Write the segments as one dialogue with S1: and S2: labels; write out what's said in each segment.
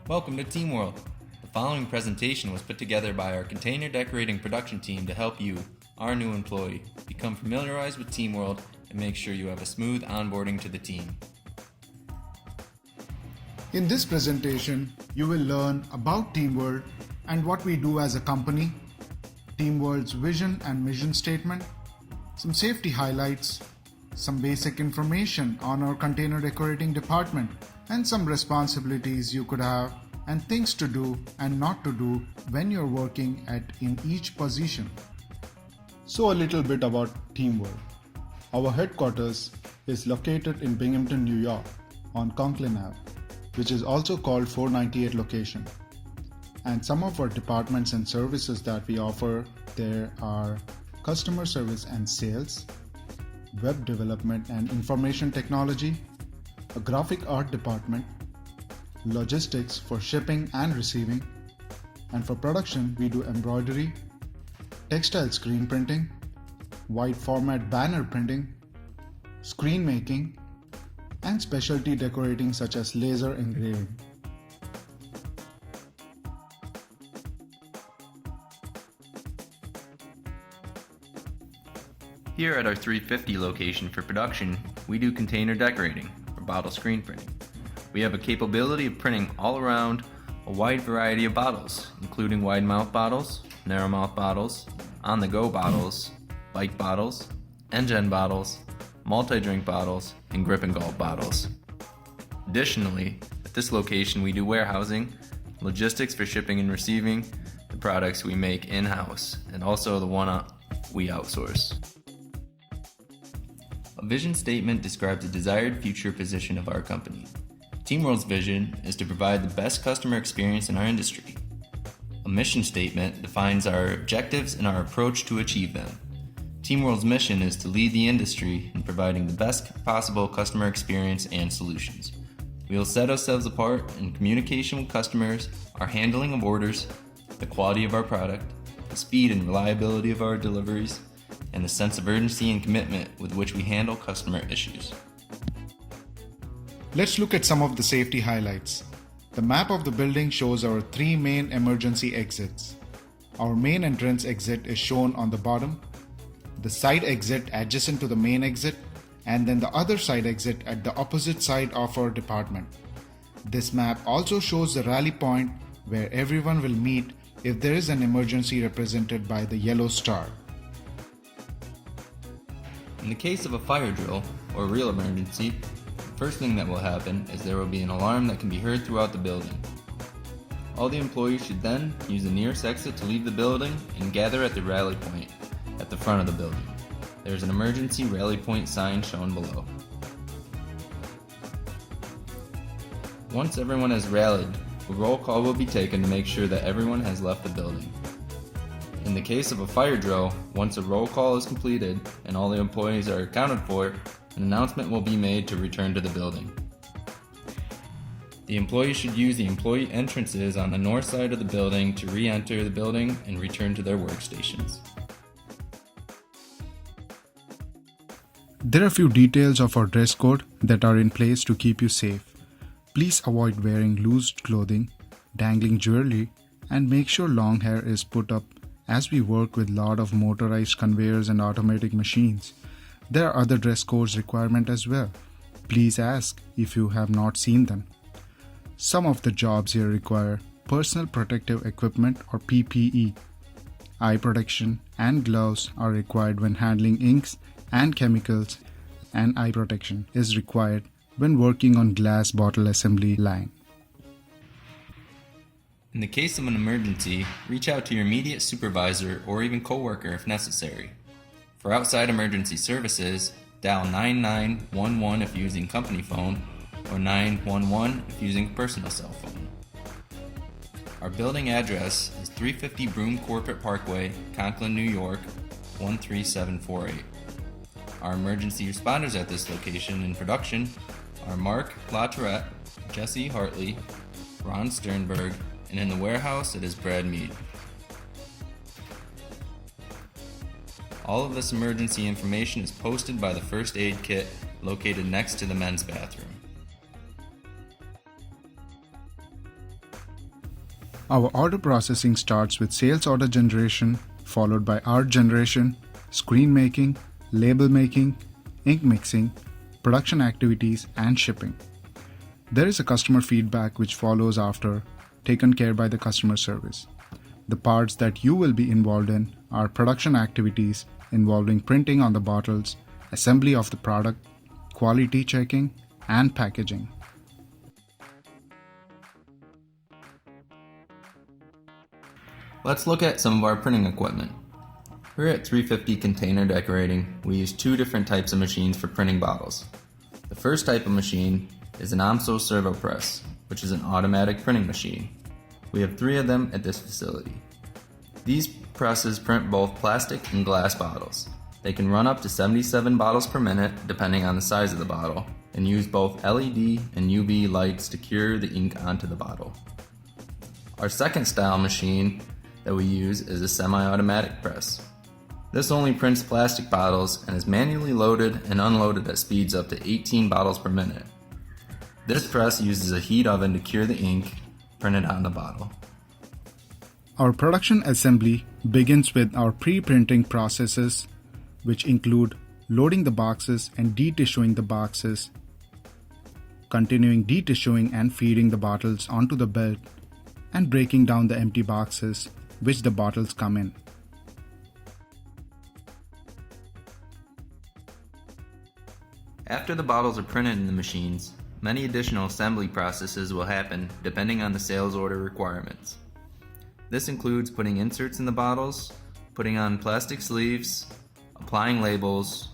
S1: Welcome to Team World. The following presentation was put together by our container decorating production team to help you, our new employee, become familiarized with Team World and make sure you have a smooth onboarding to the team.
S2: In this presentation, you will learn about Team World and what we do as a company, Team World's vision and mission statement, some safety highlights, some basic information on our container decorating department, and some responsibilities you could have and things to do and not to do when you're working in each position. So a little bit about Team World. Our headquarters is located in Binghamton, New York on Conklin Ave, which is also called 498 location. And some of our departments and services that we offer there are customer service and sales, web development and information technology, a graphic art department, logistics for shipping and receiving, and for production we do embroidery, textile screen printing, wide format banner printing, screen making, and specialty decorating such as laser engraving.
S1: Here at our 350 location for production, we do container decorating or bottle screen printing. We have a capability of printing all around a wide variety of bottles, including wide mouth bottles, narrow mouth bottles, on-the-go bottles, bike bottles, engine bottles, multi-drink bottles, and grip and gulp bottles. Additionally, at this location we do warehousing, logistics for shipping and receiving the products we make in-house, and also the one we outsource. A vision statement describes the desired future position of our company. Team World's vision is to provide the best customer experience in our industry. A mission statement defines our objectives and our approach to achieve them. Team World's mission is to lead the industry in providing the best possible customer experience and solutions. We will set ourselves apart in communication with customers, our handling of orders, the quality of our product, the speed and reliability of our deliveries, and the sense of urgency and commitment with which we handle customer issues.
S2: Let's look at some of the safety highlights. The map of the building shows our three main emergency exits. Our main entrance exit is shown on the bottom, the side exit adjacent to the main exit, and then the other side exit at the opposite side of our department. This map also shows the rally point where everyone will meet if there is an emergency represented by the yellow star.
S1: In the case of a fire drill or a real emergency, the first thing that will happen is there will be an alarm that can be heard throughout the building. All the employees should then use the nearest exit to leave the building and gather at the rally point at the front of the building. There is an emergency rally point sign shown below. Once everyone has rallied, a roll call will be taken to make sure that everyone has left the building. In the case of a fire drill, once a roll call is completed and all the employees are accounted for, an announcement will be made to return to the building. The employees should use the employee entrances on the north side of the building to re-enter the building and return to their workstations.
S2: There are a few details of our dress code that are in place to keep you safe. Please avoid wearing loose clothing, dangling jewelry, and make sure long hair is put up as we work with a lot of motorized conveyors and automatic machines. There are other dress codes requirements as well. Please ask if you have not seen them. Some of the jobs here require personal protective equipment or PPE. Eye protection and gloves are required when handling inks and chemicals, and eye protection is required when working on glass bottle assembly line.
S1: In the case of an emergency, reach out to your immediate supervisor or even coworker if necessary. For outside emergency services, dial 9911 if using company phone or 911 if using personal cell phone. Our building address is 350 Broome Corporate Parkway, Conklin, New York, 13748. Our emergency responders at this location in production are Mark LaTourette, Jesse Hartley, Ron Sternberg, and in the warehouse it is Brad Mead. All of this emergency information is posted by the first aid kit located next to the men's bathroom.
S2: Our order processing starts with sales order generation, followed by art generation, screen making, label making, ink mixing, production activities, and shipping. There is a customer feedback which follows after, taken care by the customer service. The parts that you will be involved in are production activities involving printing on the bottles, assembly of the product, quality checking, and packaging.
S1: Let's look at some of our printing equipment. Here at 350 Container Decorating, we use two different types of machines for printing bottles. The first type of machine is an AMSO servo press, which is an automatic printing machine. We have 3 of them at this facility. These presses print both plastic and glass bottles. They can run up to 77 bottles per minute depending on the size of the bottle, and use both LED and UV lights to cure the ink onto the bottle. Our second style machine that we use is a semi-automatic press. This only prints plastic bottles and is manually loaded and unloaded at speeds up to 18 bottles per minute. This press uses a heat oven to cure the ink printed on the bottle.
S2: Our production assembly begins with our pre-printing processes, which include loading the boxes and detissuing the boxes, continuing detissuing and feeding the bottles onto the belt, and breaking down the empty boxes which the bottles come in.
S1: After the bottles are printed in the machines, many additional assembly processes will happen depending on the sales order requirements. This includes putting inserts in the bottles, putting on plastic sleeves, applying labels,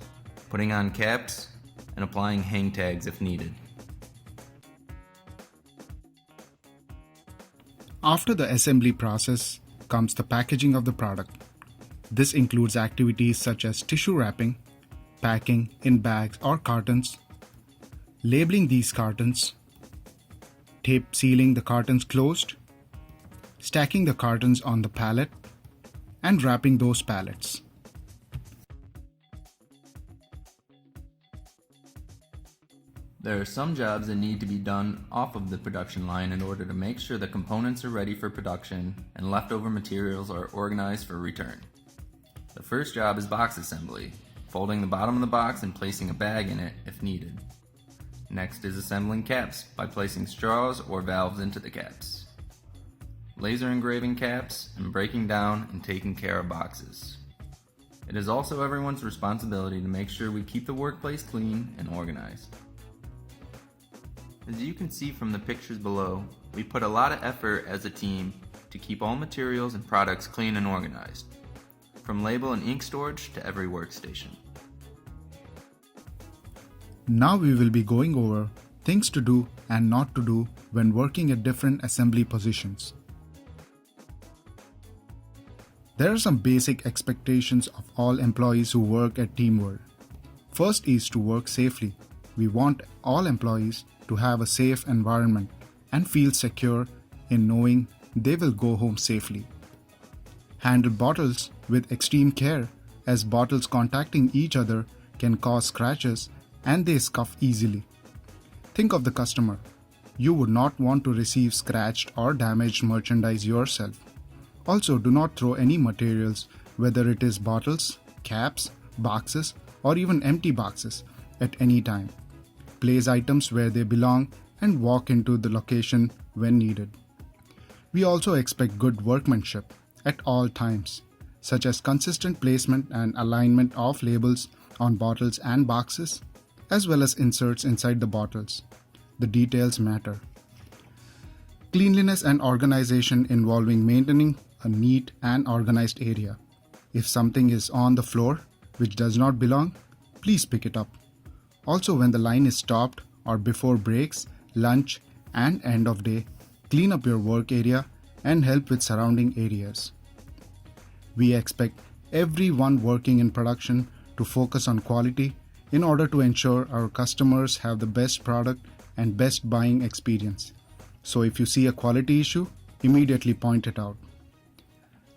S1: putting on caps, and applying hang tags if needed.
S2: After the assembly process comes the packaging of the product. This includes activities such as tissue wrapping, packing in bags or cartons, labeling these cartons, tape sealing the cartons closed, stacking the cartons on the pallet, and wrapping those pallets.
S1: There are some jobs that need to be done off of the production line in order to make sure the components are ready for production and leftover materials are organized for return. The first job is box assembly, folding the bottom of the box and placing a bag in it if needed. Next is assembling caps by placing straws or valves into the caps. Laser engraving caps and breaking down and taking care of boxes. It is also everyone's responsibility to make sure we keep the workplace clean and organized. As you can see from the pictures below, we put a lot of effort as a team to keep all materials and products clean and organized, from label and ink storage to every workstation.
S2: Now we will be going over things to do and not to do when working at different assembly positions. There are some basic expectations of all employees who work at Teamworld. First is to work safely. We want all employees to have a safe environment and feel secure in knowing they will go home safely. Handle bottles with extreme care, as bottles contacting each other can cause scratches and they scuff easily. Think of the customer. You would not want to receive scratched or damaged merchandise yourself. Also, do not throw any materials, whether it is bottles, caps, boxes, or even empty boxes, at any time. Place items where they belong and walk into the location when needed. We also expect good workmanship at all times, such as consistent placement and alignment of labels on bottles and boxes, as well as inserts inside the bottles. The details matter. Cleanliness and organization involving maintaining a neat and organized area. If something is on the floor which does not belong, please pick it up. Also, when the line is stopped or before breaks, lunch, and end of day, clean up your work area and help with surrounding areas. We expect everyone working in production to focus on quality in order to ensure our customers have the best product and best buying experience. So if you see a quality issue, immediately point it out.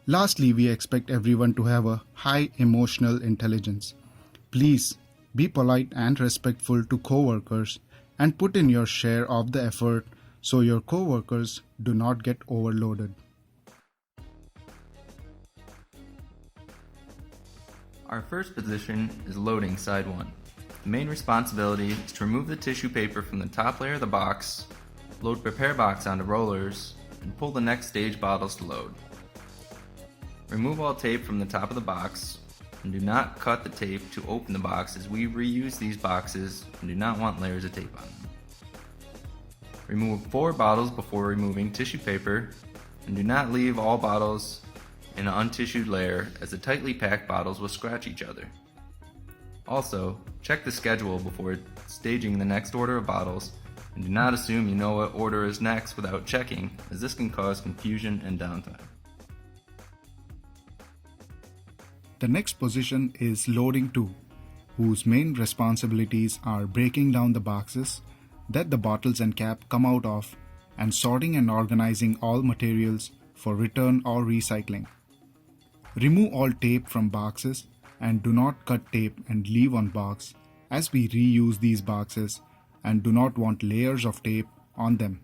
S2: Lastly, we expect everyone to have a high emotional intelligence. Please be polite and respectful to co-workers and put in your share of the effort so your co-workers do not get overloaded.
S1: Our first position is loading side 1. The main responsibility is to remove the tissue paper from the top layer of the box, load prepare box onto rollers, and pull the next stage bottles to load. Remove all tape from the top of the box, and do not cut the tape to open the box as we reuse these boxes and do not want layers of tape on them. Remove 4 bottles before removing tissue paper, and do not leave all bottles in an untissued layer as the tightly packed bottles will scratch each other. Also, check the schedule before staging the next order of bottles, and do not assume you know what order is next without checking, as this can cause confusion and downtime.
S2: The next position is loading 2, whose main responsibilities are breaking down the boxes that the bottles and cap come out of and sorting and organizing all materials for return or recycling. Remove all tape from boxes and do not cut tape and leave on box as we reuse these boxes and do not want layers of tape on them.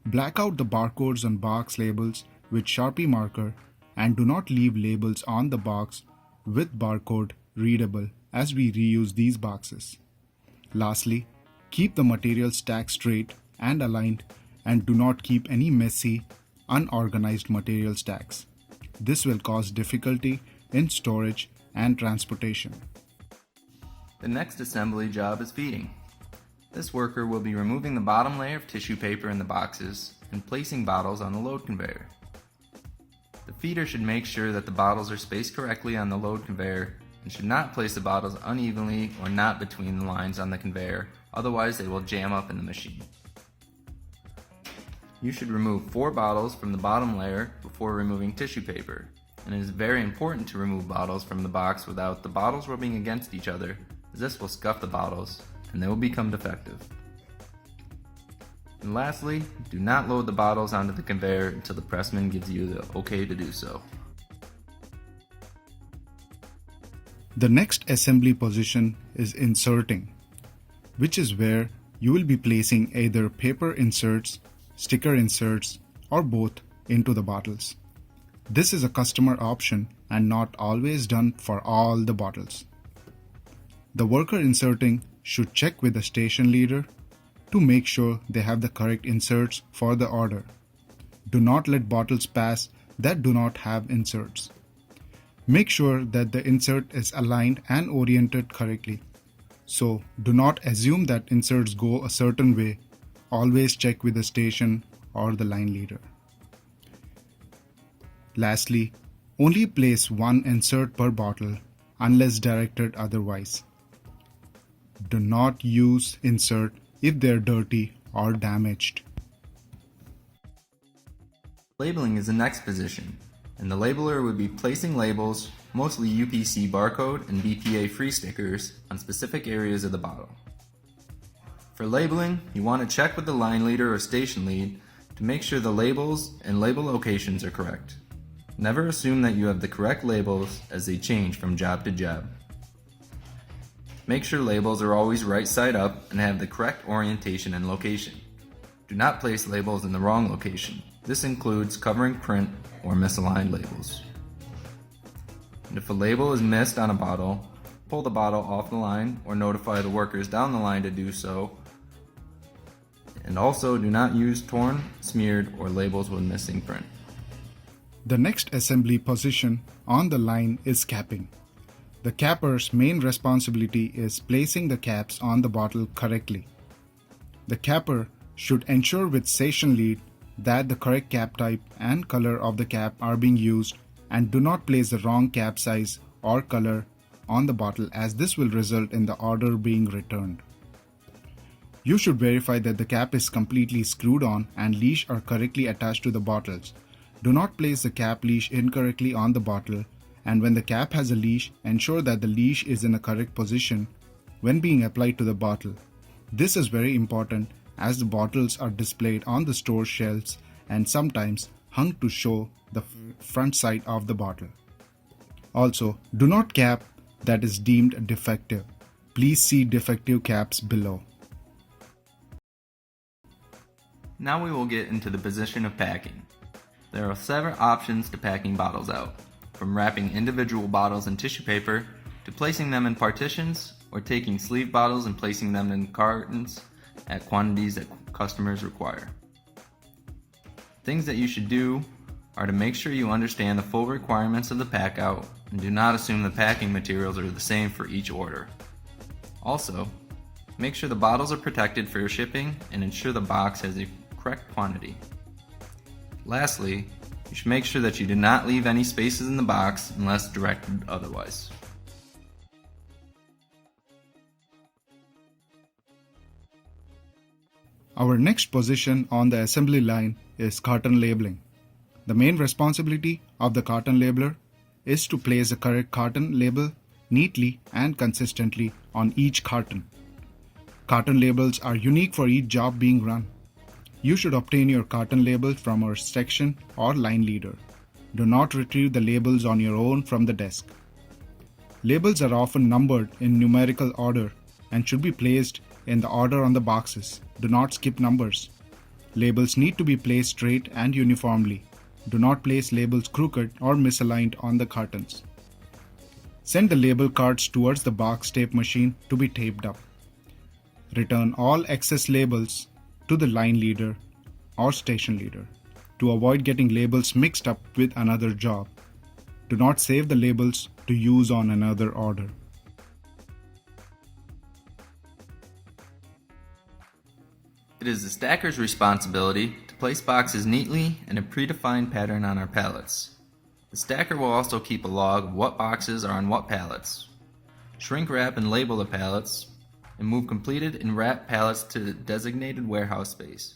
S2: Black out the barcodes on box labels with Sharpie marker and do not leave labels on the box with barcode readable as we reuse these boxes. Lastly, keep the material stacked straight and aligned and do not keep any messy, unorganized material stacks. This will cause difficulty in storage and transportation.
S1: The next assembly job is feeding. This worker will be removing the bottom layer of tissue paper in the boxes and placing bottles on the load conveyor. The feeder should make sure that the bottles are spaced correctly on the load conveyor and should not place the bottles unevenly or not between the lines on the conveyor, otherwise they will jam up in the machine. You should remove 4 bottles from the bottom layer before removing tissue paper, and it is very important to remove bottles from the box without the bottles rubbing against each other, as this will scuff the bottles and they will become defective. And lastly, do not load the bottles onto the conveyor until the pressman gives you the okay to do so.
S2: The next assembly position is inserting, which is where you will be placing either paper inserts, sticker inserts, or both into the bottles. This is a customer option and not always done for all the bottles. The worker inserting should check with the station leader to make sure they have the correct inserts for the order. Do not let bottles pass that do not have inserts. Make sure that the insert is aligned and oriented correctly. So do not assume that inserts go a certain way. Always check with the station or the line leader. Lastly, only place 1 insert per bottle unless directed otherwise. Do not use insert if they're dirty or damaged.
S1: Labeling is the next position, and the labeler would be placing labels, mostly UPC barcode and BPA free stickers, on specific areas of the bottle. For labeling, you want to check with the line leader or station lead to make sure the labels and label locations are correct. Never assume that you have the correct labels as they change from job to job. Make sure labels are always right side up and have the correct orientation and location. Do not place labels in the wrong location. This includes covering print or misaligned labels. And if a label is missed on a bottle, pull the bottle off the line or notify the workers down the line to do so. And also do not use torn, smeared, or labels with missing print.
S2: The next assembly position on the line is capping. The capper's main responsibility is placing the caps on the bottle correctly. The capper should ensure with station lead that the correct cap type and color of the cap are being used and do not place the wrong cap size or color on the bottle, as this will result in the order being returned. You should verify that the cap is completely screwed on and leash are correctly attached to the bottles. Do not place the cap leash incorrectly on the bottle, and when the cap has a leash, ensure that the leash is in a correct position when being applied to the bottle. This is very important as the bottles are displayed on the store shelves and sometimes hung to show the front side of the bottle. Also, do not cap that is deemed defective. Please see defective caps below.
S1: Now we will get into the position of packing. There are several options to packing bottles out. from wrapping individual bottles in tissue paper to placing them in partitions or taking sleeve bottles and placing them in cartons at quantities that customers require. Things that you should do are to make sure you understand the full requirements of the pack out and do not assume the packing materials are the same for each order. Also, make sure the bottles are protected for your shipping and ensure the box has the correct quantity. Lastly, you should make sure that you do not leave any spaces in the box unless directed otherwise.
S2: Our next position on the assembly line is carton labeling. The main responsibility of the carton labeler is to place the correct carton label neatly and consistently on each carton. Carton labels are unique for each job being run. You should obtain your carton label from our section or line leader. Do not retrieve the labels on your own from the desk. Labels are often numbered in numerical order and should be placed in the order on the boxes. Do not skip numbers. Labels need to be placed straight and uniformly. Do not place labels crooked or misaligned on the cartons. Send the label cards towards the box tape machine to be taped up. Return all excess labels to the line leader or station leader to avoid getting labels mixed up with another job. Do not save the labels to use on another order.
S1: It is the stacker's responsibility to place boxes neatly in a predefined pattern on our pallets. The stacker will also keep a log of what boxes are on what pallets, shrink wrap and label the pallets, and move completed and wrapped pallets to the designated warehouse space.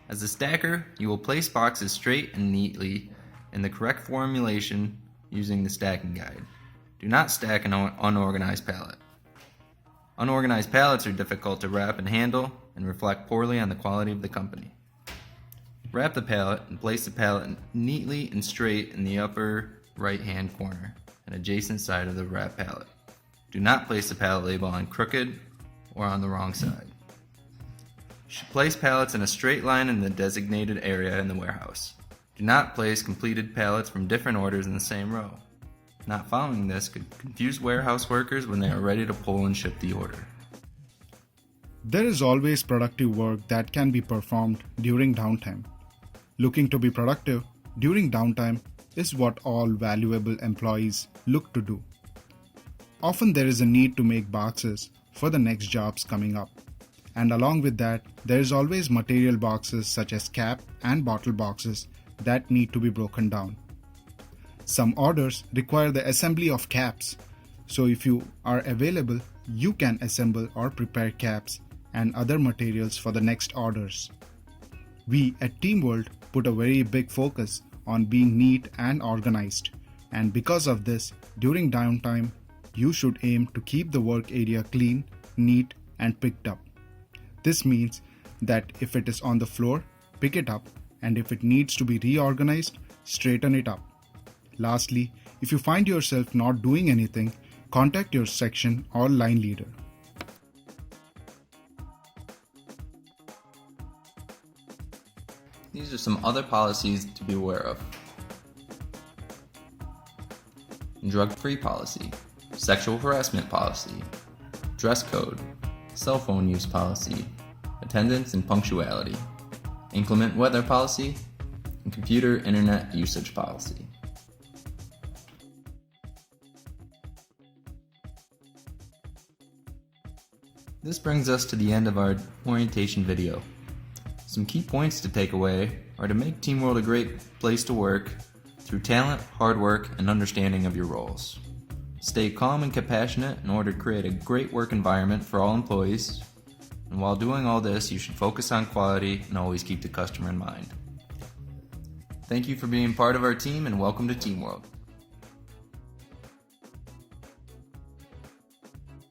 S1: As a stacker, you will place boxes straight and neatly in the correct formulation using the stacking guide. Do not stack an unorganized pallet. Unorganized pallets are difficult to wrap and handle and reflect poorly on the quality of the company. Wrap the pallet and place the pallet neatly and straight in the upper right-hand corner and adjacent side of the wrapped pallet. Do not place the pallet label on crooked or on the wrong side. You should place pallets in a straight line in the designated area in the warehouse. Do not place completed pallets from different orders in the same row. Not following this could confuse warehouse workers when they are ready to pull and ship the order.
S2: There is always productive work that can be performed during downtime. Looking to be productive during downtime is what all valuable employees look to do. Often there is a need to make boxes for the next jobs coming up. And along with that, there is always material boxes such as cap and bottle boxes that need to be broken down. Some orders require the assembly of caps, so if you are available, you can assemble or prepare caps and other materials for the next orders. We at Teamworld put a very big focus on being neat and organized, and because of this, during downtime, you should aim to keep the work area clean, neat, and picked up. This means that if it is on the floor, pick it up, and if it needs to be reorganized, straighten it up. Lastly, if you find yourself not doing anything, contact your section or line leader.
S1: These are some other policies to be aware of. Drug-free policy, sexual harassment policy, dress code, cell phone use policy, attendance and punctuality, inclement weather policy, and computer internet usage policy. This brings us to the end of our orientation video. Some key points to take away are to make Teamworld a great place to work through talent, hard work, and understanding of your roles. Stay calm and compassionate in order to create a great work environment for all employees. And while doing all this, you should focus on quality and always keep the customer in mind. Thank you for being part of our team and welcome to Teamworld.